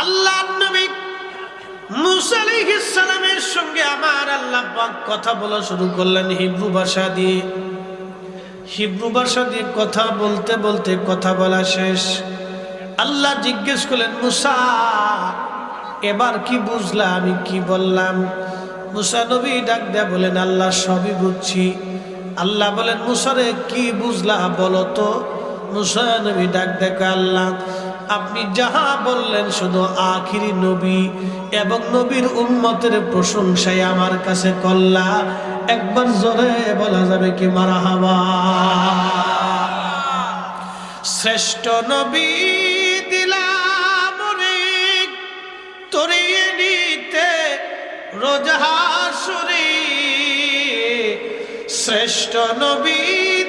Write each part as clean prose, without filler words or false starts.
আল্লাহর নবী মুসা আলাইহিস সালামের সঙ্গে আমার আল্লাহ পাক কথা বলা শুরু করলেন হিব্রু ভাষা দিয়ে। হিব্রু ভাষা দিয়ে কথা বলতে বলতে কথা বলা শেষ। আল্লাহ জিজ্ঞেস করলেন, মুসা এবার কি বুঝলা আমি কি বললাম? মুসা নবী ডাক দেয়া বলেন, আল্লাহ সবই বুঝছি। আল্লাহ বলেন, মুসারে কি বুঝলা বলো তো? মুসা নবী ডাক দেখো, আল্লাহ আপনি যাহা বললেন শুধু আখিরি নবী এবং নবীর উম্মতের প্রশংসায় আমার কাছে করলা। একবার জোরে বলা যাবে কি মারহাবা? শ্রেষ্ঠ নবী দিলাম রে তরিয়ে নিতে রোজ হাসরে। শ্রেষ্ঠ নবী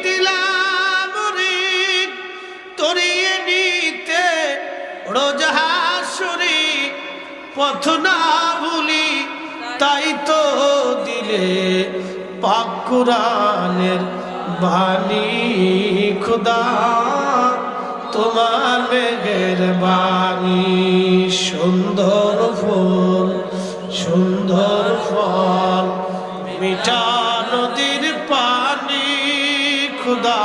দিলাম রে তরিয়ে নিতে রোজ হাসরে। পথ না ভুলি তাই তো দিলে পাক কুরআনের বাণী। খুদা তোমার মেহেরবানি। সুন্দর ফুল সুন্দর ফল মিঠা নদীর পানি। খুদা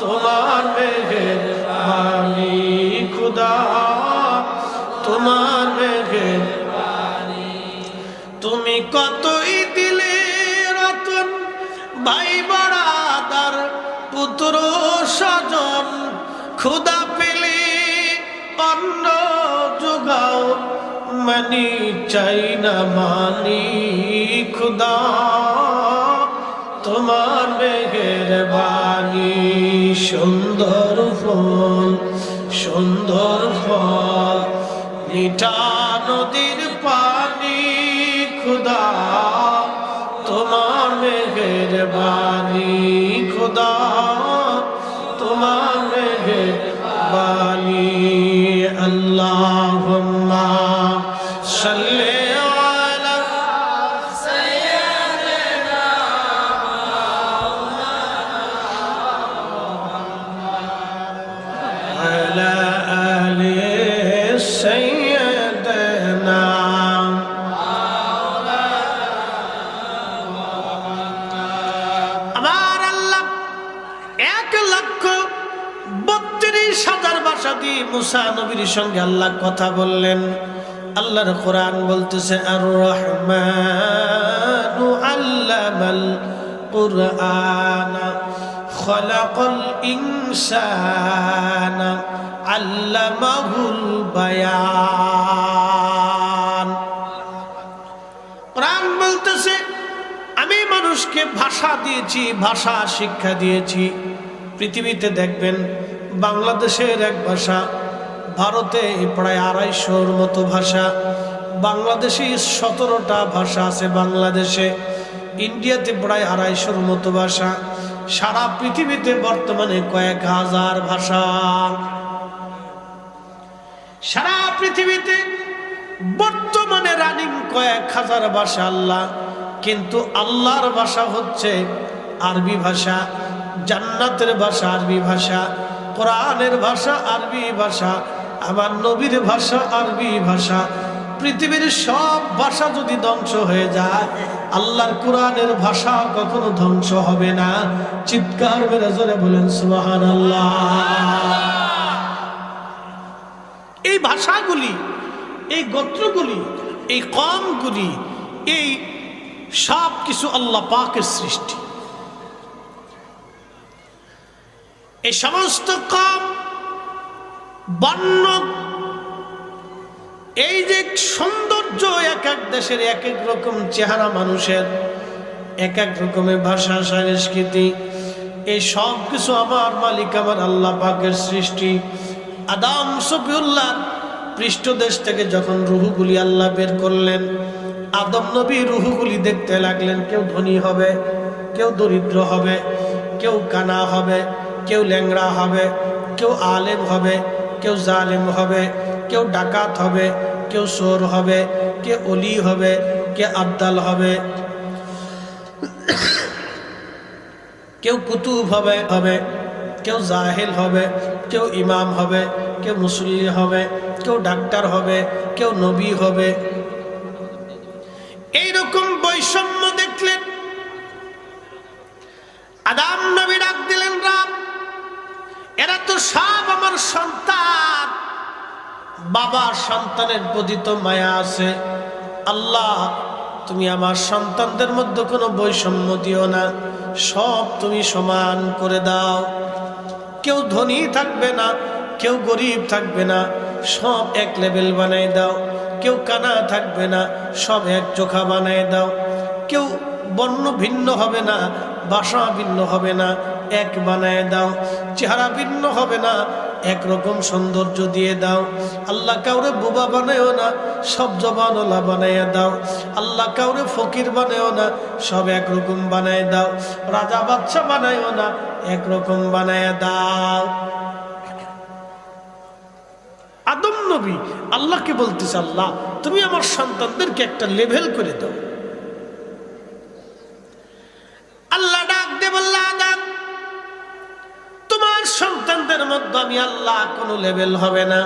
তোমার মেহেরবানি। খুদা তোমার মেহেরবানি। তুমি কতই দিলে রতন ভাই বড়াদার পুত্র স্বজন। খুদা পেলে অন্ন যোগাও মানি চাই না মানি। খুদা তোমার মেহেরবানি। সুন্দর ফুল সুন্দর ফল মিঠা নদীর পানি। খুদা তোমার মেহেরবানি। খুদা তোমার মেহেরবানি। আল্লাহুম্মা সাল্লি আলা সাইয়্যিদিনা আলা আলি সাইয়্যিদিনা। আমার আল্লাহ 1,32,000 ভাষা দিয়ে মুসা নবীর সঙ্গে আল্লাহ কথা বললেন। আল্লাহর কোরআন বলতেছে, আর রহমানু আল্লামাল কুরআন খলাকাল ইনসানা আল্লামাহুল বায়ান। কোরআন বলতেছে, আমি মানুষকে ভাষা দিয়েছি, ভাষা শিক্ষা দিয়েছি। পৃথিবীতে দেখবেন বাংলাদেশের এক ভাষা, ভারতে প্রায় 250-র মতো ভাষা, বাংলাদেশে 17টা ভাষা আছে বাংলাদেশে, ইন্ডিয়াতে প্রায় 250-র মতো ভাষা। সারা পৃথিবীতে বর্তমানে কয়েক হাজার ভাষা। সারা পৃথিবীতে বর্তমানে রানিং কয়েক হাজার ভাষা আল্লাহ। কিন্তু আল্লাহর ভাষা হচ্ছে আরবি ভাষা, জান্নাতের ভাষা আরবি ভাষা, কোরআনের ভাষা আরবি ভাষা, আমার নবীর ভাষা আরবি ভাষা। পৃথিবীর সব ভাষা যদি ধ্বংস হয়ে যায়, আল্লাহর কোরআনের ভাষা কখনো ধ্বংস হবে না। চিৎকার মেরে জোরে বলেন সুবহানাল্লাহ। এই ভাষাগুলি, এই গোত্রগুলি, এই কওমগুলি, এই সব কিছু আল্লাহ পাকের সৃষ্টি। এই সমস্ত কওম বর্ণ, এই যে সৌন্দর্য, এক এক দেশের এক এক রকম চেহারা, মানুষের এক এক রকমের ভাষা সংস্কৃতি, এই সব কিছু আমার মালিক আমার আল্লাহ পাকের সৃষ্টি। আদম সফিউল্লাহ পৃষ্ঠদেশ থেকে যখন রুহগুলি আল্লাহ বের করলেন, আদম নবী রুহগুলি দেখতে লাগলেন। কেউ ধনী হবে, কেউ দরিদ্র হবে, কেউ কানা হবে, কেউ ল্যাংড়া হবে, কেউ আলেম হবে, কেউ জালেম হবে, কেউ ডাকাত হবে, কেউ চোর হবে, কে অলি হবে, কে আবদাল হবে, কেউ কুতুব হবে, কেউ জাহিল হবে, কেউ ইমাম হবে, কেউ মুসল্লি হবে, কেউ ডাক্তার হবে, কেউ নবী হবে। এইরকম বৈষম্য দেখলেন। আদম নবী ডাক দিলেন, রাব, এরা তো সব আমার সন্তান, বাবার সন্তানের প্রতি তো মায়া আছে, আল্লাহ তুমি আমার সন্তানদের মধ্যে কোনো বৈষম্য দিও না, সব তুমি সমান করে দাও। কেউ ধনী থাকবে না, কেউ গরিব থাকবে না, সব এক লেভেল বানায় দাও। কেউ কানা থাকবে না, সব এক চোখা বানায় দাও। কেউ বর্ণ ভিন্ন হবে না, ভাষা ভিন্ন হবে না, এক বানায় দাও। চেহারা ভিন্ন হবে না, একরকম সৌন্দর্য দিয়ে দাও। আল্লাহ কাউরে বোবা বানায়ও না, সব জবানওয়ালা বানাইয়া দাও। আল্লাহ কাউরে ফকির বানায়ও না, সব একরকম বানায় দাও। রাজা বাদশা বানায়ও না, একরকম বানায় দাও। আদম নবী আল্লাহকে বলতেছে, আল্লাহ তুমি আমার সন্তানদেরকে একটা লেভেল করে দাও। আল্লাহ ডাক দে বলল, আদম তোমার সন্তানদের মধ্যে আমি আল্লাহ কোনো লেভেল হবে না,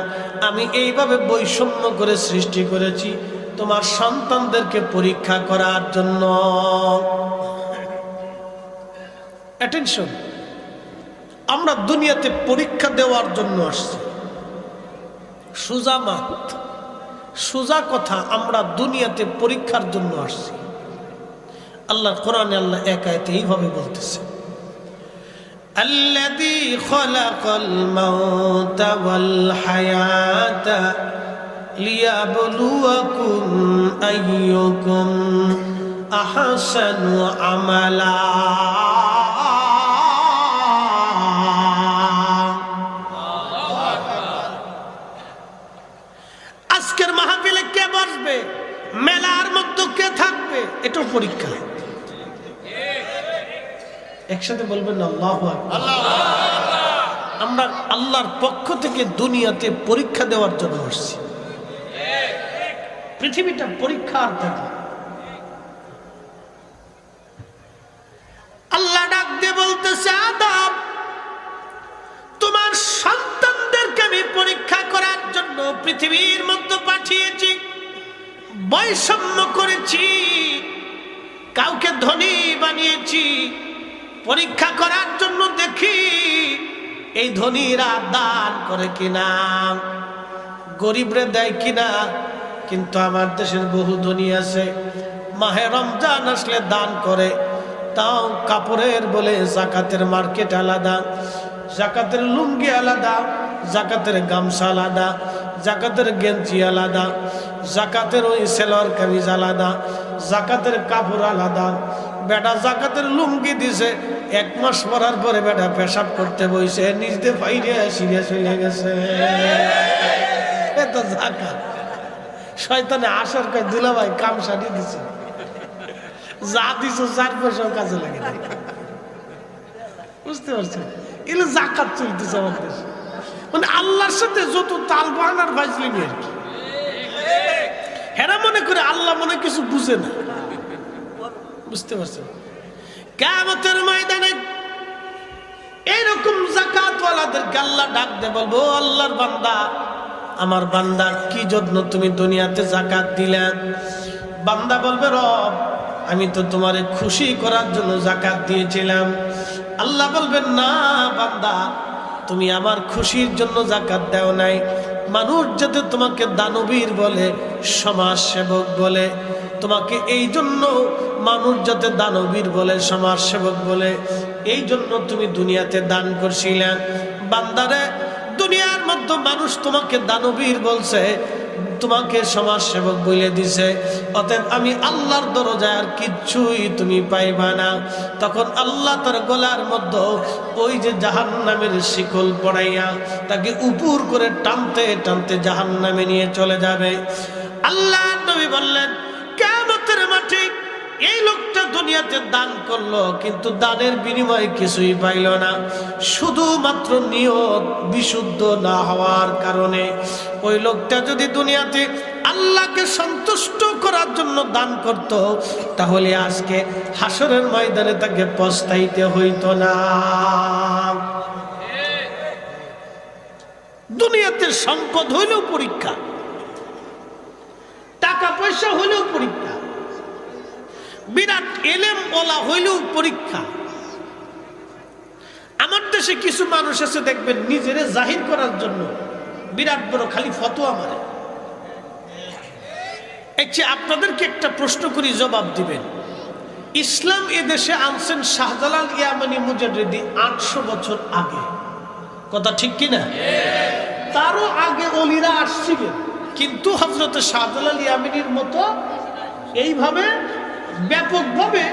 আমি এইভাবে বৈষম্য করে সৃষ্টি করেছি তোমার সন্তানদেরকে পরীক্ষা করার জন্য। অ্যাটেনশন, আমরা দুনিয়াতে পরীক্ষা দেওয়ার জন্য আসছি। সোজা মাত, সোজা কথা, আমরা দুনিয়াতে পরীক্ষার জন্য আসছি। আল্লাহ কোরআনে আল্লাহ এক আয়াতে এইভাবে বলতেছে, আল্লাযী খালাকাল মাউতা ওয়াল হায়াতা লিয়াবলুয়াকুম আইয়ুকুম আহসানু আমালা। আজকের মাহফিলে কে বসবে, মেলার মধ্যে কে থাকবে, এটাও পরীক্ষা। একসাথে বলবেন আল্লাহু আকবার। আমরা আল্লাহর পক্ষ থেকে দুনিয়াতে পরীক্ষা দেওয়ার জন্য আসছি। পৃথিবীটা পরীক্ষার জায়গা। আল্লাহ ডাক দিয়ে বলতেছে, আদম তোমার সন্তানদেরকে আমি পরীক্ষা করার জন্য পৃথিবীর মধ্যে পাঠিয়েছি, বৈষম্য করেছি, কাউকে ধনী বানিয়েছি পরীক্ষা করার জন্য, দেখি এই ধনীরা দান করে কিনা, গরিবরে দেয় কিনা। কিন্তু আমার দেশের বহু ধনী আছে, মাহে রমজান আসলে দান করে, তাও কাপড়ের বলে জাকাতের মার্কেট আলাদা, জাকাতের লুঙ্গি আলাদা, জাকাতের গামছা আলাদা, জাকাতের গেঞ্জি আলাদা, জাকাতের ওই সেলোয়ার কামিজ আলাদা, জাকাতের কাপড় আলাদা। বেটা জাকাতের লুঙ্গি দিছে, 1 মাস পরার পরে বেটা পেশাব করতে বইছে, নিজে বাইরে সিরিয়াস হয়ে গেছে। এটা জাকাত। শয়তানে আসার কয় দুলা ভাই কাম সারিয়ে দিছে, যা দিছ 4 পয়সাও কাজে লাগে না। বুঝতে পারছেন, এগুলো জাকাত চলতেছে আমাদের দেশে। মানে আল্লাহর সাথে যত তাল বাহানার ফাজলিমি আর কি। হেরা মনে করে আল্লাহ মনে কিছু বুঝে না। বুঝতে পারছেন, কিয়ামতের ময়দানে এইরকম যাকাতওয়ালাদেরকে আল্লাহ ডাক দিয়ে বলবো, আল্লাহর বান্দা, আমার বান্দা কি জন্য তুমি দুনিয়াতে যাকাত দিলে? বান্দা বলবে, রব আমি তো তোমারে খুশি করার জন্য যাকাত দিয়েছিলাম। আল্লাহ বলবেন, না বান্দা, তুমি আমার খুশির জন্য যাকাত দাও নাই। মানুষ যাতে তোমাকে দানবীর বলে, সমাজ সেবক বলে, তোমাকে এই জন্য মানুষ যাতে দানবীর বলে, সমাজ সেবক বলে, এই জন্য তুমি দুনিয়াতে দান করছিলে। বান্দারে, দুনিয়ার মধ্যে মানুষ তোমাকে দানবীর বলছে, তোমাকে সমাজ সেবক বলে দিছে, অতএব আমি আল্লাহর দরজায় আর কিচ্ছুই তুমি পাইবা না। তখন আল্লাহ তার গলার মধ্যে ওই যে জাহান্নামের শিকল পড়াইয়া তাকে উপর করে টানতে টানতে জাহান্নামে নিয়ে চলে যাবে। আল্লাহ নবী বললেন, কিয়ামতের মাঠে এই লোকটা দুনিয়াতে দান করলো, কিন্তু দানের বিনিময়ে কিছুই পাইল না, শুধুমাত্র নিয়ত বিশুদ্ধ না হওয়ার কারণে। ওই লোকটা যদি দুনিয়াতে আল্লাহকে সন্তুষ্ট করার জন্য দান করত, তাহলে আজকে হাসরের ময়দানে তাকে পস্তাইতে হইতো না। দুনিয়াতে সম্পদ হইলেও পরীক্ষা, টাকা পয়সা হইলেও পরীক্ষা, বিরাট এলেম ওলা হইলেও পরীক্ষা। আমার দেশে কিছু মানুষ আছে দেখবেন নিজেরে জাহির করার জন্য বিরাট বড় খালি ফতোয়া মারে। আপনাদেরকে একটা প্রশ্ন করি, জবাব দিবেন। ইসলাম এদেশে আনছেন শাহজালাল ইয়ামানি মুজাদ্দিদি 800 বছর আগে, কথা ঠিক কিনা? তারও আগে ওলিরা আসছিলেন, কিন্তু হযরত শাহজালাল ইয়ামানির মতো এইভাবে ব্যাপকভাবে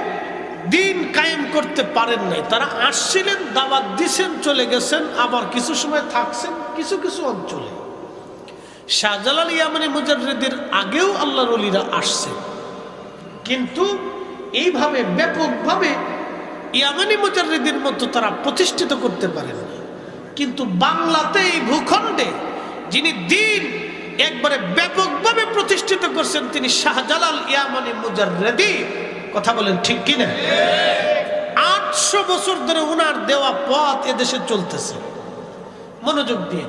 দিন কায়েম করতে পারেন নাই। তারা আসছিলেন, দাওয়াত দিছেন, চলে গেছেন, আবার কিছু সময় থাকছেন কিছু কিছু অঞ্চলে। শাহজালাল ইয়ামানি মুজাদ্দিদির আগেও আল্লাহর ওলিরা আসছে, কিন্তু এইভাবে ব্যাপকভাবে ইয়ামানি মুজাদ্দিদির মতো তারা প্রতিষ্ঠিত করতে পারেন না। কিন্তু বাংলাতে, এই ভূখণ্ডে যিনি দিন একবারে ব্যাপকভাবে প্রতিষ্ঠিত করছেন তিনি শাহজালাল ইয়ামানি মুজাদ্দিদি। কথা বলেন ঠিক কিনা? 800 বছর ধরে উনার দেওয়া পথ এদেশে চলতেছে। মনোযোগ দিয়ে,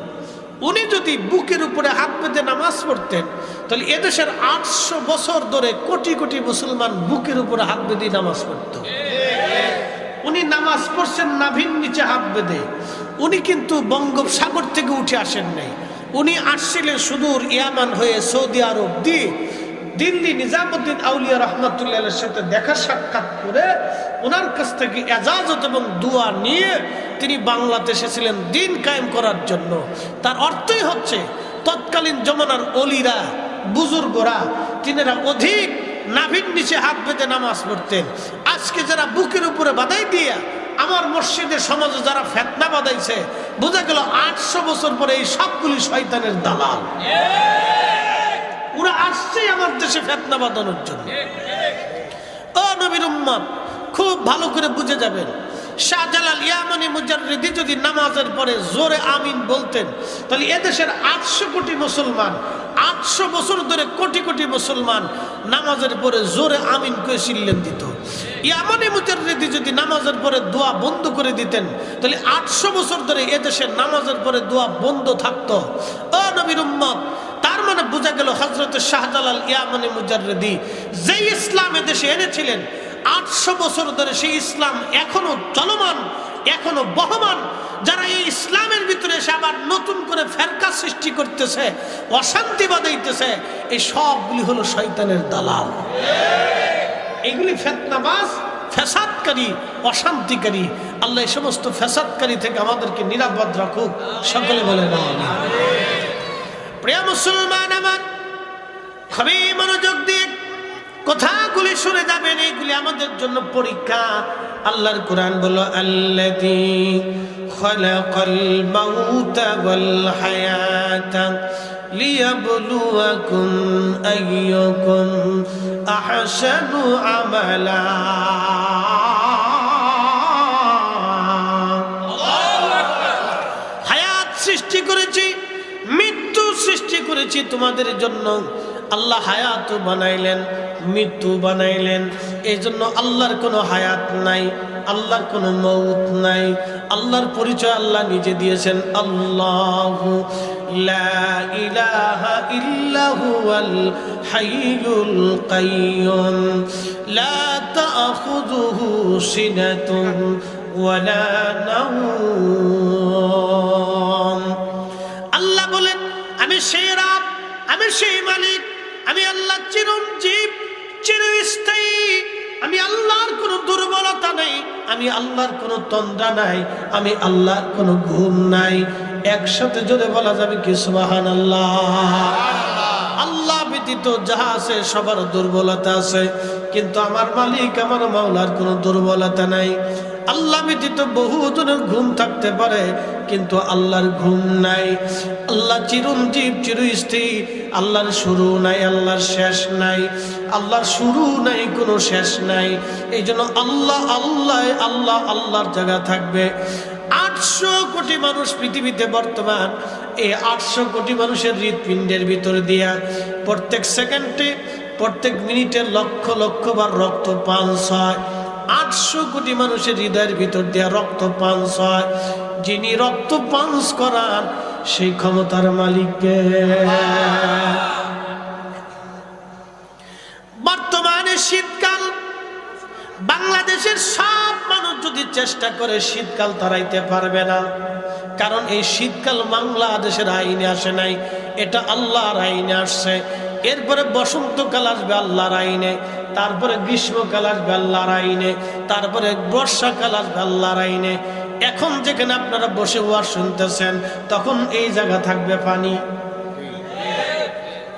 উনি যদি বুকের উপরে হাত বেঁধে নামাজ পড়তেন তাহলে এদেশের 800 বছর ধরে কোটি কোটি মুসলমান বুকের উপরে হাত বেঁধে নামাজ পড়ত। উনি নামাজ পড়ছেন নাভির নিচে হাত বেঁধে। উনি কিন্তু বঙ্গোপসাগর থেকে উঠে আসেন নাই, উনি আসছিলেন সুদূর ইয়ামান হয়ে সৌদি আরব দিয়ে দিল্লি নিজামুদ্দিন আউলিয়া রহমাতুল্লাহের সাথে দেখা সাক্ষাৎ করে ওনার কাছ থেকে এজাজত এবং দোয়া নিয়ে তিনি বাংলাদেশে এসেছিলেন দিন কায়েম করার জন্য। তার অর্থই হচ্ছে তৎকালীন জমানার ওলিরা, বুজুর্গরা, তিনারা অধিক নাভির নিচে হাত বেঁধে নামাজ পড়তেন। আজকে যারা বুকের উপরে বাধাই দিয়া আমার মসজিদের সমাজে যারা ফেতনা বাঁধাইছে, বোঝা গেল 800 বছর পরে এই সবগুলি শয়তানের দালাল। ওরা আসছে আমার দেশে ফেতনা বাঁধানোর জন্য। ও নবীর উম্মত, খুব ভালো করে বুঝে যাবেন, শাহজালাল ইয়ামানি মুজাদ্দিদি যদি নামাজের পরে জোরে আমিন বলতেন তাহলে এদেশের 800 কোটি মুসলমান, 800 বছর ধরে কোটি কোটি মুসলমান নামাজের পরে জোরে আমিন করে সিল্লেন দিত। ইয়ামানি মুজাদ্দিদি যদি নামাজের পরে দোয়া বন্ধ করে দিতেন তাহলে 800 বছর ধরে এদেশের নামাজের পরে দোয়া বন্ধ থাকতো। ও নবীর উম্মত, তার মানে বোঝা গেল হযরত শাহজালাল ইয়ামানি মুজাদ্দিদি যে ইসলাম এদেশে এনেছিলেন 800 বছর ধরে সেই ইসলাম এখনো চলমান, এখনো বহমান। যারা এই ইসলামের ভিতরে এসে আবার নতুন করে ফেরকা সৃষ্টি করতেছে, অশান্তি বাঁধাইতেছে, এই সবগুলি হলো শয়তানের দালাল। এগুলি ফিতনাবাজ, ফ্যাসাদকারী, অশান্তিকারী। আল্লাহ এই সমস্ত ফ্যাসাদকারী থেকে আমাদেরকে নিরাপদ রাখুক, সকলে বলে না আমিন। প্রিয় মুসলমান আমার, খুবই মনোযোগ দিয়ে কথাগুলি শুনে যাবেন, এইগুলি আমাদের জন্য পরীক্ষা। আল্লাহর কোরআন বলো, আল্লাযী খালাকাল মাউতা ওয়াল হায়াতা লিয়াবলুয়াকুম আইয়ুকুম আহসানু আমালা। হায়াত সৃষ্টি করেছি, মৃত্যু সৃষ্টি করেছি তোমাদের জন্য। আল্লাহ হায়াত বানাইলেন, মৃত্যু বানাইলেন। এই জন্য আল্লাহর কোনো হায়াত নাই, আল্লাহর কোনো মউত নাই। আল্লাহর পরিচয় আল্লাহ নিজে দিয়েছেন, আল্লাহু লা ইলাহা ইল্লা হুয়াল হাইয়ুল কাইয়ুম লা তাখুযুহু সিনাতুন ওয়ালা নাওম। আল্লাহ বলেন, আমি সেই রব, আমি সেই মালিক, আমি আল্লাহ চিরঞ্জীব, চিরস্থায়ী। আমি আল্লাহর কোনো দুর্বলতা নাই, আমি আল্লাহর কোনো তন্দ্রা নাই, আমি আল্লাহর কোনো ঘুম নাই। একসাথে জোরে বলা যাবে কি সুবহানাল্লাহ। আল্লাহ ব্যতীত যাহা আছে সবার দুর্বলতা আছে, কিন্তু আমার মালিক, আমার মাওলার কোনো দুর্বলতা নাই। আল্লাহ ব্যতীত বহু জনের ঘুম থাকতে পারে, কিন্তু আল্লাহর ঘুম নাই। আল্লাহ চিরঞ্জীব, চিরস্থায়ী। আল্লাহর শুরু নাই, আল্লাহর শেষ নাই। আল্লাহর শুরু নাই, কোনো শেষ নাই। এই জন্য আল্লাহ আল্লাহ আল্লাহ আল্লাহর জায়গা থাকবে। 800 কোটি মানুষ পৃথিবীতে বর্তমান। এই 800 কোটি মানুষের হৃৎপিণ্ডের ভিতর দিয়া প্রত্যেক সেকেন্ডে, প্রত্যেক মিনিটে লক্ষ লক্ষ বার রক্ত পাঞ্চ হয়। 800 কোটি মানুষের হৃদয়ের ভিতর দিয়া রক্ত পাঞ্চ হয়। যিনি রক্ত পাঞ্চ করান সেই ক্ষমতার মালিককে। বর্তমানে শীতকাল, বাংলাদেশের সব মানুষ যদি চেষ্টা করে শীতকাল তাড়াইতে পারবে না, কারণ এই শীতকাল বাংলাদেশের আইনে আসে নাই, এটা আল্লাহর আইনে আসছে। এরপরে বসন্তকাল আসবে আল্লাহর আইনে, তারপরে গ্রীষ্মকাল আসবে আল্লাহর আইনে, তারপরে বর্ষাকাল আসবে আল্লাহর আইনে। এখন যেখানে আপনারা বসে ওয়াজ শুনতেছেন, তখন এই জায়গা থাকবে পানি।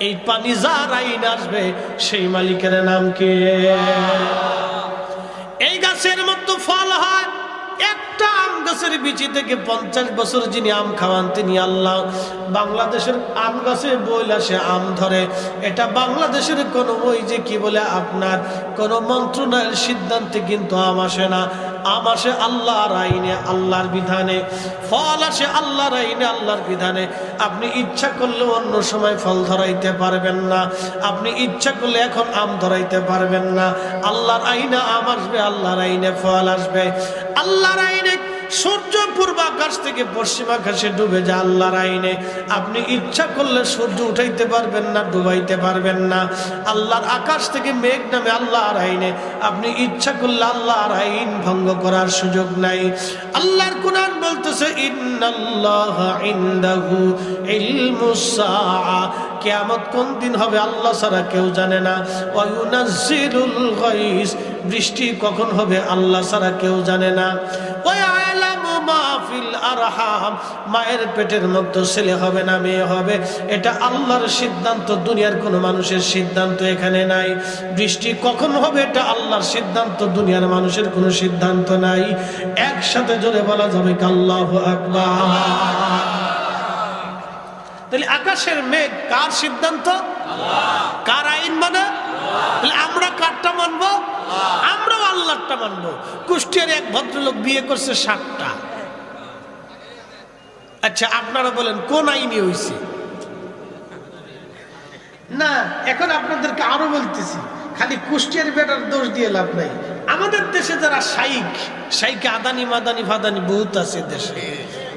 এই পানি যার আইন আসবে সেই মালিকের নাম কি? এই গাছের মধ্যে ফল হয়, একটা আম গাছের বিচি থেকে 50 বছর যিনি আম খাওয়ান তিনি আল্লাহ। বাংলাদেশের আম গাছে বইলা সে আম ধরে, এটা বাংলাদেশের কোন ওই যে কি বলে আপনার কোন মন্ত্রণালয়ের সিদ্ধান্তে কিন্তু আম আসে না। আম আসে আল্লাহর আইনে, আল্লাহর বিধানে। ফল আসে আল্লাহর আইনে, আল্লাহর বিধানে। আপনি ইচ্ছা করলে অন্য সময় ফল ধরাইতে পারবেন না, আপনি ইচ্ছা করলে এখন আম ধরাইতে পারবেন না। আল্লাহর আইনে আম আসবে, আল্লাহর আইনে ফল আসবে। আল্লাহর আইনে সূর্য পূর্ব আকাশ থেকে পশ্চিম আকাশে ডুবে যায়, আল্লাহর আইনে। আপনি ইচ্ছা করলে সূর্য উঠাইতে পারবেন না, ডুবাইতে পারবেন না। আল্লাহর আকাশ থেকে মেঘ নামে, আল্লাহর আইনে। আপনি ইচ্ছা করলে আল্লাহর আইন ভঙ্গ করার সুযোগ নাই। আল্লাহর কুরআন বলতেছে ইন্নাল্লাহা ইনদাহু ইলমুস সাআ, কিয়ামত কোন দিন হবে আল্লাহ ছাড়া কেউ জানে না। ওয়া ইউনাজ্জিলুল গায়স, বৃষ্টি কখন হবে আল্লাহ ছাড়া কেউ জানে না। ওয়া ইয়ালামু মা ফিল আরহাম, মায়ের পেটের মধ্যে ছেলে হবে না মেয়ে হবে, এটা আল্লাহর সিদ্ধান্ত, দুনিয়ার কোনো মানুষের সিদ্ধান্ত এখানে নাই। বৃষ্টি কখন হবে এটা আল্লাহর সিদ্ধান্ত, দুনিয়ার মানুষের কোনো সিদ্ধান্ত নাই। একসাথে জোরে বলা যাবে আল্লাহু আকবার। তাহলে আকাশের মেঘ কার সিদ্ধান্ত? কার আইন মানে? তাহলে আমরা কারটা মানবো? আমরাও আল্লাহরটা মানবো। কুষ্টিয়ার এক ভদ্রলোক বিয়ে করছে 7টা। আচ্ছা আপনারা বলেন কোন আইনে হইছে? না, এখন আপনাদেরকে আরো বলতেছি, খালি কুষ্টিয়ার বেটার দোষ দিয়ে লাভ নাই। আমাদের দেশে যারা শাইক আদানি মাদানি ফাদানি বহুত আছে দেশে,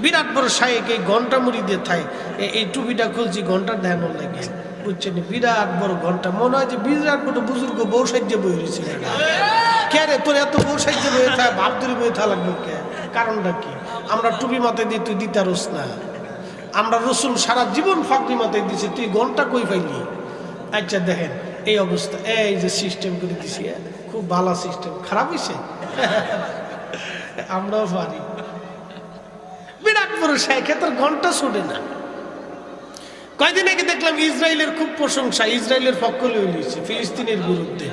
বিরাট বড় শাইক, এই ঘন্টা মুড়ি দিয়ে থাই, এই টুপিটা খুলছি ঘন্টার ধ্যান লাগে, বুঝছেন? বিরাট বড় ঘন্টা, মনে হয় যে বিরাট বড় বুজুর্গ বউ সাজ্যে বই রয়েছে। কে রে তোর এত বউ সাজ্যে বই থাকে, ভাব ধরে বই থা লাগবে কে? কারণটা কি? আমরা টুপি মাথায় দিই, তুই দিতে পারস না। আমরা রসুল সারা জীবন ফাঁকরি মাথায় দিছি, তুই ঘন্টা কই পাইলি? আচ্ছা দেখেন এই অবস্থা, এই যে সিস্টেম করে দিছি, খুব ভালো সিস্টেম, খারাপ হয়েছে? আমরাও পারি। বিরাট বড় শাইখ, তোর ঘন্টা ছুটে না। কয়দিন আগে দেখলাম ইসরায়েলের খুব প্রশংসা, ইসরায়েলের পক্ষ লইছে ফিলিস্তিনের বিরুদ্ধে।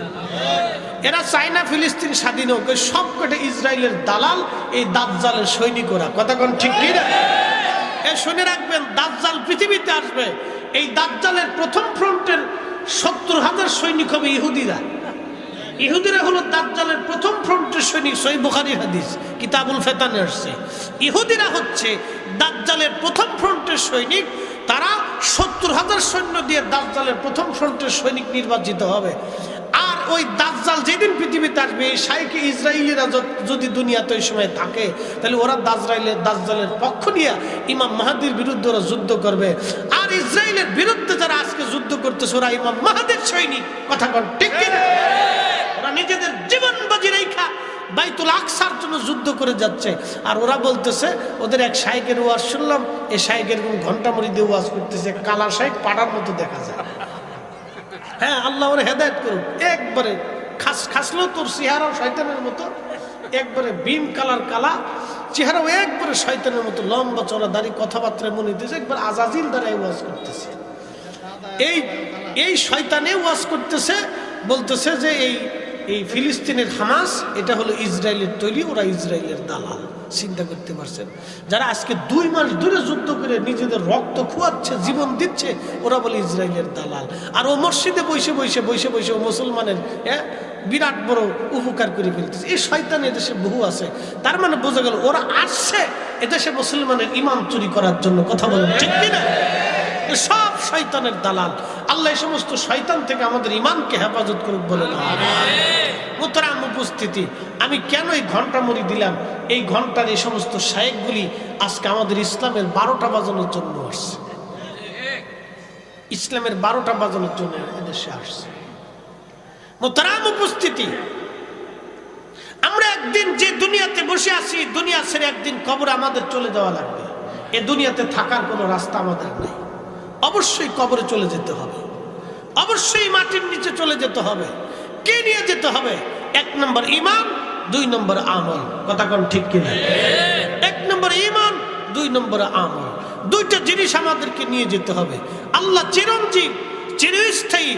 এরা চায় না ফিলিস্তিন স্বাধীন হোক, সব কটা ইসরায়েলের দালাল, এই দাজ্জালের সৈনিকরা। কথা কোন ঠিক কি না? শুনে রাখবেন, দাজ্জাল পৃথিবীতে আসবে, এই দাজ্জালের প্রথম ফ্রন্টের 70,000 সৈনিক হবে ইহুদিরা। ইহুদিরা হলো দাজ্জালের প্রথম ফ্রন্টের সৈনিক। সহিহ বুখারীর হাদিস, কিতাবুল ফিতানে আসছে। ইহুদিরা হচ্ছে দাজ্জালের প্রথম ফ্রন্টের সৈনিক। তারা 70,000 সৈন্য দিয়ে দাজ্জালের প্রথম ফ্রন্টের সৈনিক নির্বাচিত হবে। আর ওই দাজ্জাল যেদিন পৃথিবীতে আসবে, এই শাইখে ইসরায়েলিরা যদি দুনিয়াতে ওই সময় থাকে, তাহলে ওরা দাজ্জালের পক্ষ নিয়ে ইমাম মাহদির বিরুদ্ধে ওরা যুদ্ধ করবে। আর ইসরায়েলের বিরুদ্ধে যারা আজকে যুদ্ধ করতেছে, ওরা ইমাম মাহদির সৈনিক। কথা বল ঠিক কিনা? ওরা নিজেদের জীবন বাজি রেখা বাইতুল আকসার জন্য যুদ্ধ করে যাচ্ছে। আর ওরা বলতেছে, ওদের এক শাইখের ওয়াজ শুনলাম, এই শাইখের ঘন্টা মুড়ি দিয়ে ওয়াজ করতেছে, কালা শাইখ পাড়ার মতো দেখা যায়। হ্যাঁ, আল্লাহ ওর হেদায়েত করুন। একবারে খাসলো তোর চেহারাও শয়তানের মতো, একবারে বিম কালার কালা চেহারাও, একবারে শয়তানের মতো, লম্বা চড়া দাড়ি, কথাবার্তা মনে হইতেছে একবার আজাজিল দ্বারাই ওয়াজ করতেছে। এই শয়তানে ওয়াজ করতেছে, বলতেছে যে এই ফিলিস্তিনের হামাস এটা হলো ইসরায়েলের তৈরি, ওরা ইসরায়েলের দালাল। চিন্তা করতে পারছেন? যারা আজকে 2 মাস ধরে যুদ্ধ করে নিজেদের রক্ত খোয়াচ্ছে, জীবন দিচ্ছে, ওরা বলে ইসরায়েলের দালাল। আর ও মসজিদে বসে বসে ও মুসলমানের বিরাট বড় উপকার করে ফেলতেছে। এই শয়তান এদেশে বহু আছে। তার মানে বোঝা গেল ওরা আসছে এদেশে মুসলমানের ইমান চুরি করার জন্য। কথা বলেন ঠিক কিনা? সব শয়তানের দালাল। আল্লাহ এই সমস্ত শয়তান থেকে আমাদের ইমানকে হেফাজত করুক বলে। মুহতারাম উপস্থিতি, আমি আমি কেন এই ঘন্টা মুড়ি দিলাম? এই ঘন্টার এই সমস্ত শায়েখগুলি আজকে আমাদের ইসলামের 12টা বাজানোর জন্য আসছে, ইসলামের 12টা বাজানোর জন্য এদেশে আসছে। মোহতারাম উপস্থিতি, আমরা একদিন যে দুনিয়াতে বসে আছি, দুনিয়া ছেড়ে একদিন কবরে আমাদের চলে যাওয়া লাগবে। এ দুনিয়াতে থাকার কোনো রাস্তা আমাদের নেই। অবশ্যই কবরে চলে যেতে হবে, অবশ্যই মাটির নিচে চলে যেতে হবে। কে নিয়ে যেতে হবে? 1 নম্বর ঈমান, 2 নম্বর আমল। কথা কোন ঠিক কিনা? 1 নম্বর ঈমান, 2 নম্বর আমল। দুইটা জিনিস আমাদেরকে নিয়ে যেতে হবে। আল্লাহ চিরঞ্জীব, চিরস্থায়ী,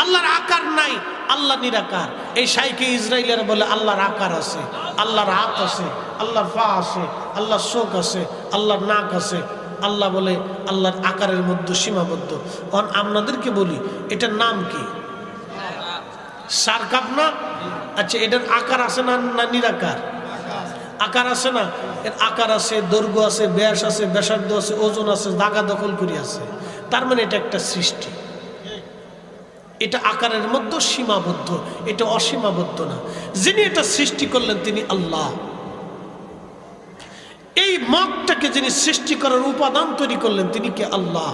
আল্লাহর আকার নাই, আল্লাহ নিরাকার। এই শাইখে ইসরায়েলের বলে আল্লাহর আকার আছে, আল্লাহর হাত আছে, আল্লাহর পা আছে, আল্লাহর চোখ আছে, আল্লাহর নাক আছে। আল্লাহ বলে আল্লাহর আকারের মধ্যে সীমাবদ্ধ। আপনাদেরকে বলি, এটার নাম কি? সারকাপ না? আচ্ছা, এটার আকার আছে না নিরাকার? আকার আছে না? এর আকার আছে, দৈর্ঘ্য আছে, ব্যাস আছে, ব্যাসার্ধ আছে, ওজন আছে, জায়গা দখল করে আছে। তার মানে এটা একটা সৃষ্টি। এটা আকারের মধ্যে সীমাবদ্ধ, এটা অসীমাবদ্ধ না। যিনি এটা সৃষ্টি করলেন তিনি আল্লাহ। এই মগটাকে যিনি সৃষ্টি করার উপাদান তৈরি করলেন তিনি কে? আল্লাহ।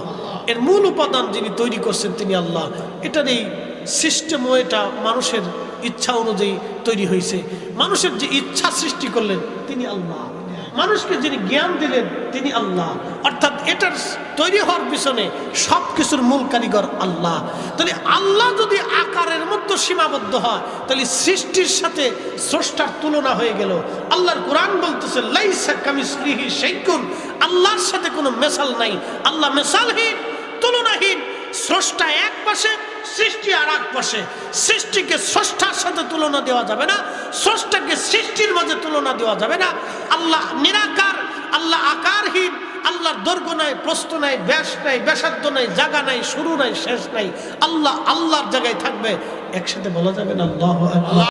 এর মূল উপাদান যিনি তৈরি করছেন তিনি আল্লাহ। এটার এই সিস্টেম, এটা মানুষের ইচ্ছা অনুযায়ী তৈরি হয়েছে। মানুষের যে ইচ্ছা সৃষ্টি করলেন তিনি আল্লাহ। মানুষকে যিনি জ্ঞান দিলেন তিনি আল্লাহ। অর্থাৎ এটার তৈরি হওয়ার পিছনে সবকিছুর মূল কারিগর আল্লাহ। তাহলে আল্লাহ যদি আকারের মধ্যে সীমাবদ্ধ হয়, তাহলে সৃষ্টির সাথে স্রষ্টার তুলনা হয়ে গেল। আল্লাহর কোরআন বলতেছে লাইসা কামিসলিহি শাইউন, আল্লাহর সাথে কোনো মেসাল নাই। আল্লাহ মেসালহীন, তুলনাহীন। স্রষ্টা এক পাশে, সৃষ্টি আর এক পাশে। সৃষ্টিকে স্রষ্টার সাথে তুলনা দেওয়া যাবে না, স্রষ্টাকে সৃষ্টির মাঝে তুলনা দেওয়া যাবে না। আল্লাহ নিরাকার, আল্লাহ আকারহীন। আল্লাহর দৈর্ঘ্য নাই, প্রস্থ নাই, ব্যাস নাই, ব্যাসার্ধ নাই, জায়গা নাই, শুরু নাই, শেষ নাই। আল্লাহ আল্লাহর জায়গায় থাকবে। একসাথে বলা যাবে না আল্লাহু আকবার।